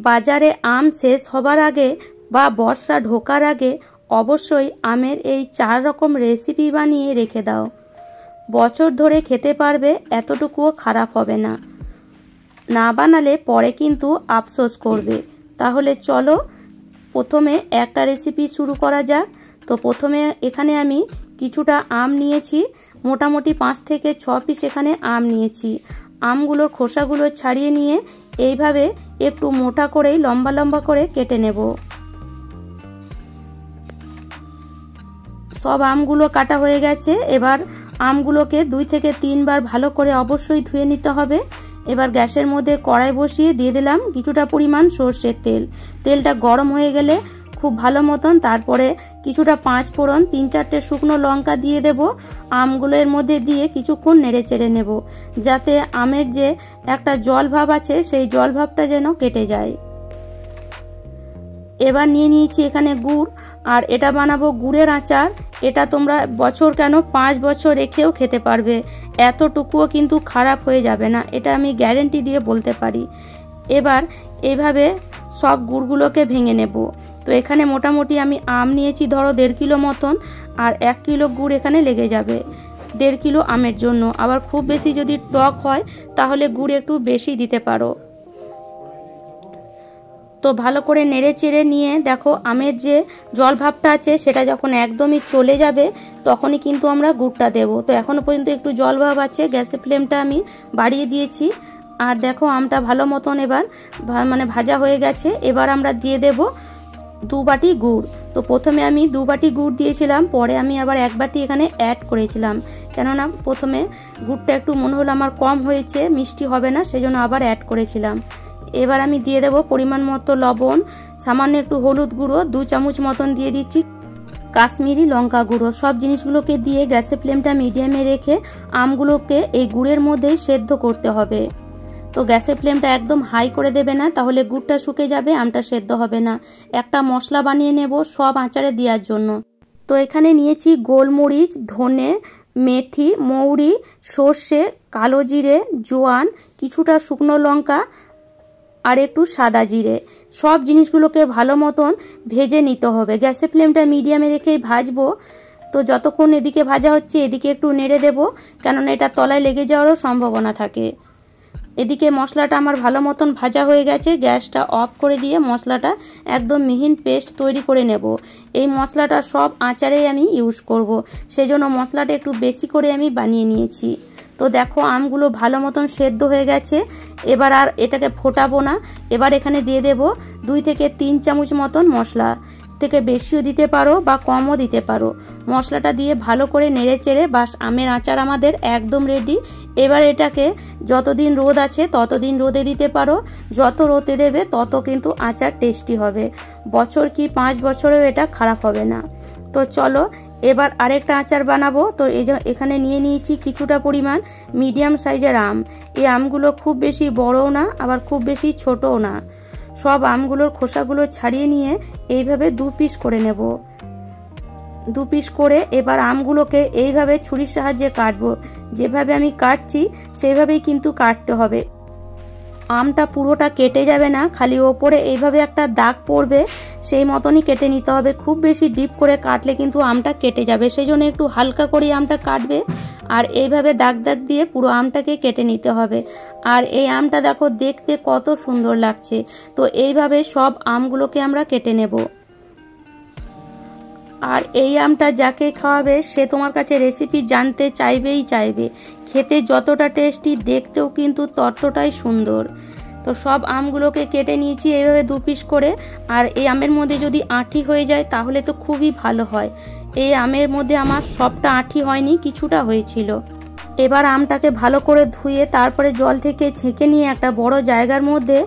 বাজারে আম শেষ হবার আগে বা বর্ষা ঢোকার আগে অবশ্যই আমের এই 4 রকম রেসিপি বানিয়ে রেখে দাও। বছর ধরে খেতে পারবে, এতটুকুও খারাপ হবে না। না বানালে পরে কিন্তু আফসোস করবে। তাহলে চলো প্রথমে একটা রেসিপি শুরু করা যাক। তো প্রথমে এখানে আমি কিছুটা আম নিয়েছি, মোটামুটি 5 থেকে 6 পিস এখানে আম নিয়েছি। আমগুলোর খোসাগুলো ছাড়িয়ে নিয়ে এইভাবে একটু মোটা করেই লম্বা লম্বা করে কেটে নেব। সব আমগুলো কাটা হয়ে গেছে। এবার আমগুলোকে 2 থেকে 3 বার ভালো করে অবশ্যই ধুয়ে নিতে হবে। এবার গ্যাসের মধ্যে কড়াই বসিয়ে দিয়ে দিলাম কিছুটা পরিমাণ সর্ষের তেল। তেলটা গরম হয়ে গেলে খুব ভালো মতন তারপরে কিছুটা 5 ফোড়ন, 3-4টে শুকনো লঙ্কা দিয়ে দেব। আমগুলো এর মধ্যে দিয়ে কিছুক্ষণ নেড়ে চেড়ে নেব, যাতে আমের যে একটা জল ভাব আছে সেই জল ভাবটা যেন কেটে যায়। এবার নিয়ে নিয়েছি এখানে গুড়, আর এটা বানাবো গুড়ের আচার। এটা তোমরা বছর কেন 5 বছর রেখেও খেতে পারবে, এতটুকুও কিন্তু খারাপ হয়ে যাবে না, এটা আমি গ্যারেন্টি দিয়ে বলতে পারি। এবার এইভাবে সব গুড়গুলোকে ভেঙে নেব। তো এখানে মোটামুটি আমি আম নিয়েছি ধরো 1.5 কিলো মতন, আর 1 কিলো গুড় এখানে লেগে যাবে 1.5 কিলো আমের জন্য। আবার খুব বেশি যদি টক হয় তাহলে গুড় একটু বেশি দিতে পারো। তো ভালো করে নেড়ে চেড়ে নিয়ে দেখো আমের যে জল ভাবটা আছে সেটা যখন একদমই চলে যাবে তখনই কিন্তু আমরা গুড়টা দেব। তো এখনো পর্যন্ত একটু জল ভাব আছে, গ্যাসের ফ্লেমটা আমি বাড়িয়ে দিয়েছি। আর দেখো আমটা ভালো মতন এবার ভাজা হয়ে গেছে। এবার আমরা দিয়ে দেব 2 বাটি গুড়। তো প্রথমে আমি 2 বাটি গুড় দিয়েছিলাম, পরে আমি আবার 1 বাটি এখানে অ্যাড করেছিলাম, কেননা প্রথমে গুড়টা একটু মনে হলো আমার কম হয়েছে, মিষ্টি হবে না, সেজন্য আবার অ্যাড করেছিলাম। এবার আমি দিয়ে দেব পরিমাণ মতো লবণ, সামান্য একটু হলুদ গুঁড়ো, 2 চামচ মতন দিয়ে দিচ্ছি কাশ্মীরি লঙ্কা গুঁড়ো। সব জিনিসগুলোকে দিয়ে গ্যাসের ফ্লেমটা মিডিয়ামে রেখে আমগুলোকে এই গুড়ের মধ্যেই সেদ্ধ করতে হবে। তো গ্যাসের ফ্লেমটা একদম হাই করে দেবে না, তাহলে গুড়টা শুকে যাবে, আমটা সেদ্ধ হবে না। একটা মশলা বানিয়ে নেব সব আচারে দেওয়ার জন্য। তো এখানে নিয়েছি গোলমরিচ, ধনে, মেথি, মৌরি, সর্ষে, কালো জিরে, জোয়ান, কিছুটা শুকনো লঙ্কা আর একটু সাদা জিরে। সব জিনিসগুলোকে ভালো মতন ভেজে নিতে হবে। গ্যাসের ফ্লেমটা মিডিয়ামে রেখেই ভাজবো। তো যতক্ষণ এদিকে ভাজা হচ্ছে এদিকে একটু নেড়ে দেব, কেননা এটা তলায় লেগে যাওয়ারও সম্ভাবনা থাকে। এদিকে মশলাটা আমার ভালো মতন ভাজা হয়ে গেছে। গ্যাসটা অফ করে দিয়ে মশলাটা একদম মিহিন পেস্ট তৈরি করে নেব। এই মশলাটা সব আচারেই আমি ইউজ করব, সেজন্য মশলাটা একটু বেশি করে আমি বানিয়ে নিয়েছি। তো দেখো আমগুলো ভালো মতন সেদ্ধ হয়ে গেছে। এবার আর এটাকে ফোটাবো না। এবার এখানে দিয়ে দেব 2 থেকে 3 চামচ মতন মশলা, থেকে বেশিও দিতে পারো বা কমও দিতে পারো। মশলাটা দিয়ে ভালো করে নেড়ে চেড়ে বাস আমের আচার আমাদের একদম রেডি। এবার এটাকে যতদিন রোদ আছে ততদিন রোদে দিতে পারো, যত রোদে দেবে তত কিন্তু আচার টেস্টি হবে। বছর কি 5 বছরেও এটা খারাপ হবে না। তো চলো এবার আরেকটা আচার বানাবো। তো এখানে নিয়ে নিয়েছি কিছুটা পরিমাণ মিডিয়াম সাইজের আম। এই আমগুলো খুব বেশি বড়ও না আবার খুব বেশি ছোটও না। সব আমগুলোর খোসাগুলো ছাড়িয়ে নিয়ে এইভাবে 2 পিস করে নেব। 2 পিস করে এবার আমগুলোকে এইভাবে ছুরির সাহায্যে কাটবো। যেভাবে আমি কাটছি সেইভাবেই কিন্তু কাটতে হবে। আমটা পুরোটা কেটে যাবে না, খালি ওপরে এইভাবে একটা দাগ পড়বে, সেই মতনই কেটে নিতে হবে। খুব বেশি ডিপ করে কাটলে কিন্তু আমটা কেটে যাবে, সেই জন্য একটু হালকা করে আমটা কাটবে। আর এইভাবে দাগ দাগ দিয়ে পুরো আমটাকে কেটে নিতে হবে। আর এই আমটা দেখো দেখতে কত সুন্দর লাগছে। তো এইভাবে সব আমগুলোকে আমরা কেটে নেব। আর এই আমটা যাকে খাওয়াবে সে তোমার কাছে রেসিপি জানতে চাইবেই চাইবে। খেতে যতটা টেস্টি, দেখতেও কিন্তু ততটাই সুন্দর। তো সব আমগুলোকে কেটে নিয়েছি এইভাবে 2 পিস করে। আর এই আমের মধ্যে যদি আঁটি হয়ে যায় তাহলে তো খুবই ভালো হয়। এই আমের মধ্যে আমার সবটা আঁটি হয়নি, কিছুটা হয়েছিল। এবার আমটাকে ভালো করে ধুয়ে তারপরে জল থেকে ছেঁকে নিয়ে একটা বড় জায়গার মধ্যে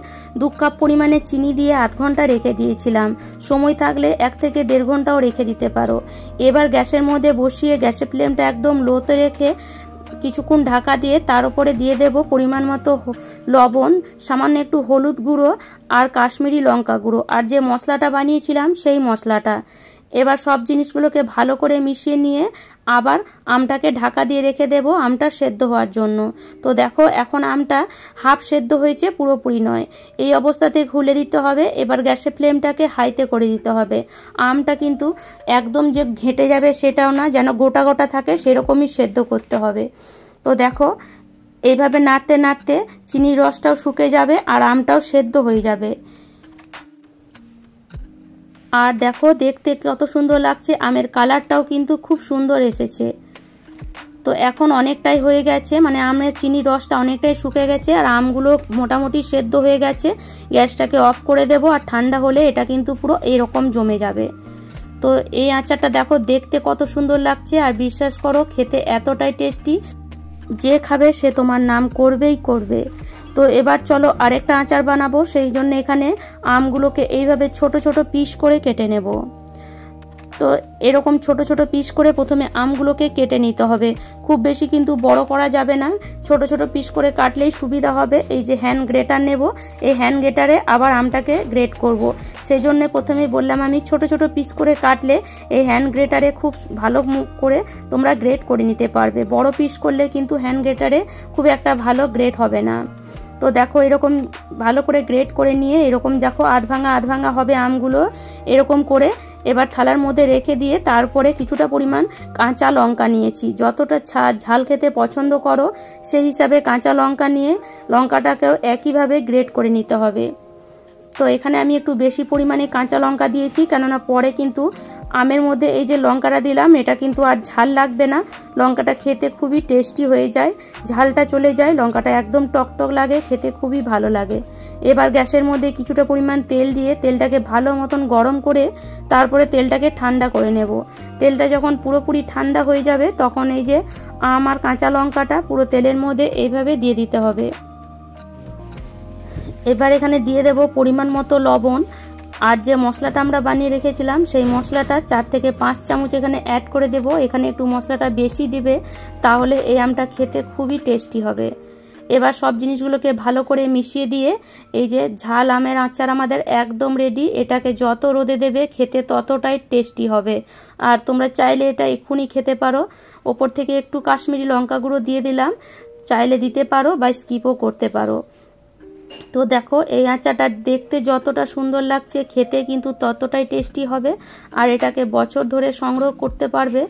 2 কাপ পরিমাণে চিনি দিয়ে আধ ঘন্টা রেখে দিয়েছিলাম। সময় থাকলে 1 থেকে 1.5 ঘন্টাও রেখে দিতে পারো। এবার গ্যাসের মধ্যে বসিয়ে গ্যাসের ফ্লেমটা একদম লোতে রেখে কিছুক্ষণ ঢাকা দিয়ে তার উপরে দিয়ে দেব পরিমাণ মতো লবণ, সামান্য একটু হলুদ গুঁড়ো আর কাশ্মীরি লঙ্কা গুঁড়ো, আর যে মশলাটা বানিয়েছিলাম সেই মশলাটা। এবার সব জিনিসগুলোকে ভালো করে মিশিয়ে নিয়ে আবার আমটাকে ঢাকা দিয়ে রেখে দেব আমটা সেদ্ধ হওয়ার জন্য। তো দেখো এখন আমটা হাফ সেদ্ধ হয়েছে, পুরোপুরি নয়। এই অবস্থাতে খুলে দিতে হবে। এবার গ্যাসের ফ্লেমটাকে হাইতে করে দিতে হবে। আমটা কিন্তু একদম যে ঘেঁটে যাবে সেটাও না, যেন গোটা গোটা থাকে সেরকমই সেদ্ধ করতে হবে। তো দেখো এইভাবে নাড়তে নাড়তে চিনির রসটাও শুকে যাবে আর আমটাও সেদ্ধ হয়ে যাবে। আর দেখো দেখতে কত সুন্দর লাগছে, আমের কালারটাও কিন্তু খুব সুন্দর এসেছে। তো এখন অনেকটাই হয়ে গেছে, মানে আমের চিনির রসটা অনেকটাই শুকে গেছে আর আমগুলো মোটামুটি সেদ্ধ হয়ে গেছে। গ্যাসটাকে অফ করে দেব আর ঠান্ডা হলে এটা কিন্তু পুরো এরকম জমে যাবে। তো এই আচারটা দেখো দেখতে কত সুন্দর লাগছে আর বিশ্বাস করো খেতে এতটাই টেস্টি, যে খাবে সে তোমার নাম করবেই করবে। তো এবার চলো আরেকটা আচার বানাবো। সেই জন্য এখানে আমগুলোকে এইভাবে ছোট ছোট পিস করে কেটে নেব। তো এরকম ছোট ছোট পিস করে প্রথমে আমগুলোকে কেটে নিতে হবে। খুব বেশি কিন্তু বড় করা যাবে না, ছোট ছোট পিস করে কাটলেই সুবিধা হবে। এই যে হ্যান্ড গ্রেটার নেব, এই হ্যান্ড গ্রেটারে আবার আমটাকে গ্রেট করব। সেই জন্য প্রথমেই বললাম আমি ছোট ছোট পিস করে কাটলে এই হ্যান্ড গ্রেটারে খুব ভালো করে তোমরা গ্রেট করে নিতে পারবে। বড় পিস করলে কিন্তু হ্যান্ড গ্রেটারে খুব একটা ভালো গ্রেট হবে না। তো দেখো এরকম ভালো করে গ্রেট করে নিয়ে এরকম দেখো আধ ভাঙা হবে আমগুলো। এরকম করে এবার থালার মধ্যে রেখে দিয়ে তারপরে কিছুটা পরিমাণ কাঁচা লঙ্কা নিয়েছি। যতটা ঝাল খেতে পছন্দ করো সেই হিসাবে কাঁচা লঙ্কা নিয়ে লঙ্কাটাকেও একইভাবে গ্রেট করে নিতে হবে। তো এখানে আমি একটু বেশি পরিমাণে কাঁচা লঙ্কা দিয়েছি, কেননা পরে কিন্তু আমের মধ্যে এই যে লঙ্কাটা দিলাম এটা কিন্তু আর ঝাল লাগবে না। লঙ্কাটা খেতে খুবই টেস্টি হয়ে যায়, ঝালটা চলে যায়, লঙ্কাটা একদম টকটক লাগে, খেতে খুবই ভালো লাগে। এবার গ্যাসের মধ্যে কিছুটা পরিমাণ তেল দিয়ে তেলটাকে ভালো মতন গরম করে তারপরে তেলটাকে ঠান্ডা করে নেব। তেলটা যখন পুরোপুরি ঠান্ডা হয়ে যাবে তখন এই যে আম আর কাঁচা লঙ্কাটা পুরো তেলের মধ্যে এইভাবে দিয়ে দিতে হবে। এবার এখানে দিয়ে দেব পরিমাণ মতো লবণ, আর যে মশলাটা আমরা বানিয়ে রেখেছিলাম সেই মশলাটা 4 থেকে 5 চামচ এখানে অ্যাড করে দেব। এখানে একটু মশলাটা বেশি দিবে, তাহলে এই আমটা খেতে খুবই টেস্টি হবে। এবার সব জিনিসগুলোকে ভালো করে মিশিয়ে দিয়ে এই যে ঝাল আমের আচার আমাদের একদম রেডি। এটাকে যত রোদে দেবে খেতে ততটাই টেস্টি হবে। আর তোমরা চাইলে এটা এক্ষুনি খেতে পারো। ওপর থেকে একটু কাশ্মীরি লঙ্কা গুঁড়ো দিয়ে দিলাম, চাইলে দিতে পারো বা স্কিপও করতে পারো। তো দেখো এই আচারটা দেখতে যতটা সুন্দর লাগছে খেতে কিন্তু ততটাই টেস্টি হবে। আর এটাকে বছর ধরে সংগ্রহ করতে পারবে,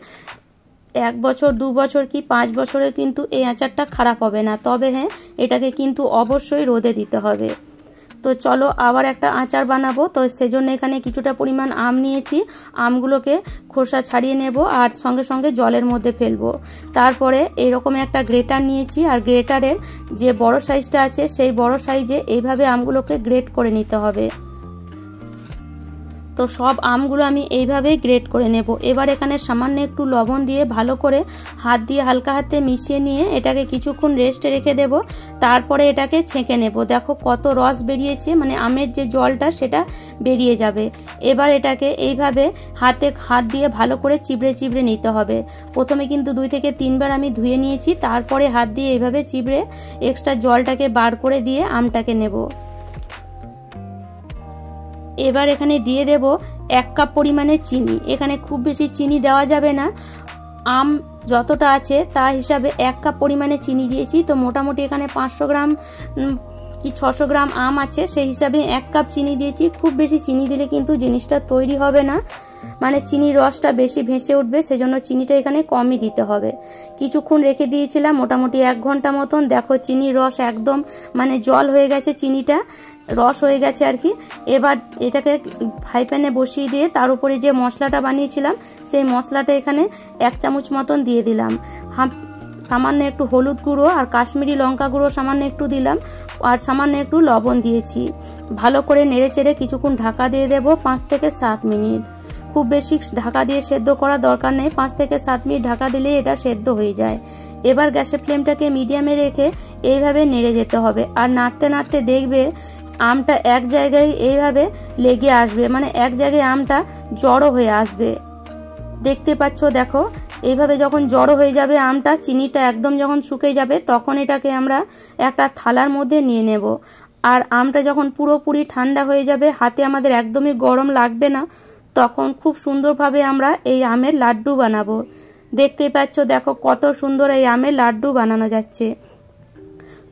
1 বছর 2 বছর কি 5 বছরে কিন্তু এই আচারটা খারাপ হবে না। তবে হ্যাঁ, এটাকে কিন্তু অবশ্যই রোদে দিতে হবে। তো চলো আবার একটা আচার বানাবো। তো সেজন্য এখানে কিছুটা পরিমাণ আম নিয়েছি, আমগুলোকে খোসা ছাড়িয়ে নেব আর সঙ্গে সঙ্গে জলের মধ্যে ফেলবো। তারপরে এইরকম একটা গ্রেটার নিয়েছি, আর গ্রেটারের যে বড় সাইজটা আছে সেই বড় সাইজে এইভাবে আমগুলোকে গ্রেট করে নিতে হবে। তো সব আমগুলো আমি এইভাবেই গ্রেট করে নেব। এবার এখানে সামান্য একটু লবণ দিয়ে ভালো করে হাত দিয়ে হালকা হাতে মিশিয়ে নিয়ে এটাকে কিছুক্ষণ রেস্টে রেখে দেব। তারপরে এটাকে ছেঁকে নেব। দেখো কত রস বেরিয়েছে, মানে আমের যে জলটা সেটা বেরিয়ে যাবে। এবার এটাকে এইভাবে হাত দিয়ে ভালো করে চিবড়ে চিবড়ে নিতে হবে। প্রথমে কিন্তু 2 থেকে 3 বার আমি ধুয়ে নিয়েছি, তারপরে হাত দিয়ে এইভাবে চিবড়ে এক্সট্রা জলটাকে বার করে দিয়ে আমটাকে নেব। এবার এখানে দিয়ে দেব 1 কাপ পরিমাণে চিনি। এখানে খুব বেশি চিনি দেওয়া যাবে না, আম যতটা আছে তা হিসাবে 1 কাপ পরিমাণে চিনি দিয়েছি। তো মোটামুটি এখানে 500 গ্রাম কি 600 গ্রাম আম আছে, সেই হিসাবে 1 কাপ চিনি দিয়েছি। খুব বেশি চিনি দিলে কিন্তু জিনিসটা তৈরি হবে না, মানে চিনির রসটা বেশি ভেসে উঠবে, সেজন্য চিনিটা এখানে কমই দিতে হবে। কিছুক্ষণ রেখে দিয়েছিলাম, মোটামুটি 1 ঘন্টা মতন। দেখো চিনির রস একদম মানে জল হয়ে গেছে, চিনিটা রস হয়ে গেছে আর কি। এবার এটাকে ফ্রাই প্যানে বসিয়ে দিয়ে তার উপরে যে মশলাটা বানিয়েছিলাম সেই মশলাটা এখানে 1 চামচ মতন দিয়ে দিলাম। সামান্য একটু হলুদ গুঁড়ো আর কাশ্মীরি লঙ্কা গুঁড়ো সামান্য একটু দিলাম, আর সামান্য একটু লবণ দিয়েছি। ভালো করে নেড়ে চেড়ে কিছুক্ষণ ঢাকা দিয়ে দেব 5 থেকে 7 মিনিট। খুব বেশি ঢাকা দিয়ে সেদ্ধ করার দরকার নেই, 5 থেকে 7 মিনিট ঢাকা দিলে এটা সেদ্ধ হয়ে যায়। এবার গ্যাসের ফ্লেমটাকে মিডিয়ামে রেখে এইভাবে নেড়ে যেতে হবে, আর নাড়তে নাড়তে দেখবে আমটা এক জায়গায় এইভাবে লেগে আসবে, মানে এক জায়গায় আমটা জড়ো হয়ে আসবে। দেখতে পাচ্ছ দেখো এইভাবে যখন জড়ো হয়ে যাবে আমটা, চিনিটা একদম যখন শুকিয়ে যাবে তখন এটাকে আমরা একটা থালার মধ্যে নিয়ে নেব। আর আমটা যখন পুরোপুরি ঠান্ডা হয়ে যাবে, হাতে আমাদের একদমই গরম লাগবে না, তখন খুব সুন্দরভাবে আমরা এই আমের লাড্ডু বানাবো। দেখতেই পাচ্ছ, দেখো কত সুন্দর এই আমের লাড্ডু বানানো যাচ্ছে।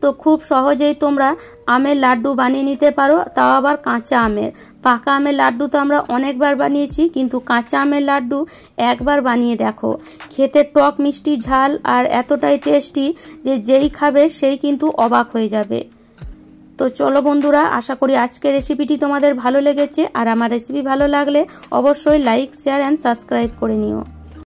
তো খুব সহজেই তোমরা আমের লাড্ডু বানিয়ে নিতে পারো, তাও আবার কাঁচা আমের। পাকা আমের লাড্ডু তো আমরা অনেকবার বানিয়েছি, কিন্তু কাঁচা আমের লাড্ডু একবার বানিয়ে দেখো। খেতে টক মিষ্টি ঝাল আর এতটাই টেস্টি যে যেই খাবে সেই কিন্তু অবাক হয়ে যাবে। তো চলো বন্ধুরা, আশা করি আজকের রেসিপিটি তোমাদের ভালো লেগেছে। আর আমার রেসিপি ভালো লাগলে অবশ্যই লাইক, শেয়ার অ্যান্ড সাবস্ক্রাইব করে নিও।